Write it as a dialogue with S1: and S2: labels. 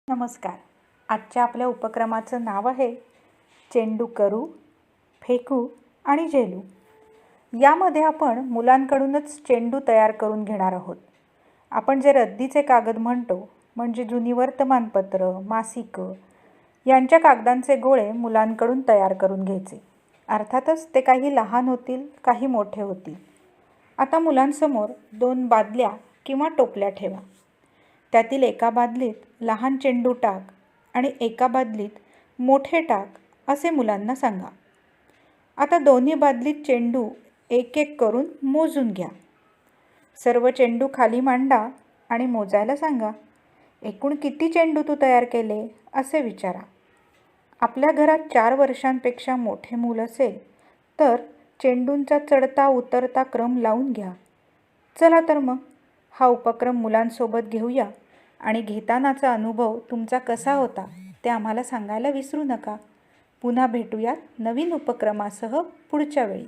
S1: नमस्कार. आजच्या आपल्या उपक्रमाचं नाव आहे चेंडू करू, फेकू आणि झेलू. यामध्ये आपण मुलांकडूनच चेंडू तयार करून घेणार आहोत. आपण जे रद्दीचे कागद म्हणतो म्हणजे जुनी वर्तमानपत्र, मासिकं यांच्या कागदांचे गोळे मुलांकडून तयार करून घ्यायचे. अर्थातच ते काही लहान होतील, काही मोठे होतील. आता मुलांसमोर 2 बादल्या किंवा टोपल्या ठेवा. त्यातील एका बादलीत लहान चेंडू टाक आणि एका बादलीत मोठे टाक असे मुलांना सांगा. आता दोन्ही बादलीत चेंडू एक एक करून मोजून घ्या. सर्व चेंडू खाली मांडा आणि मोजायला सांगा. एकूण किती चेंडू तू तयार केले असे विचारा. आपल्या घरात 4 वर्षांपेक्षा मोठे मूल असेल तर चेंडूंचा चढता उतरता क्रम लावून घ्या. चला तर मग हा उपक्रम मुलांसोबत घेऊया आणि घेतानाचा अनुभव तुमचा कसा होता ते आम्हाला सांगायला विसरू नका. पुन्हा भेटूयात नवीन उपक्रमासह पुढच्या वेळी.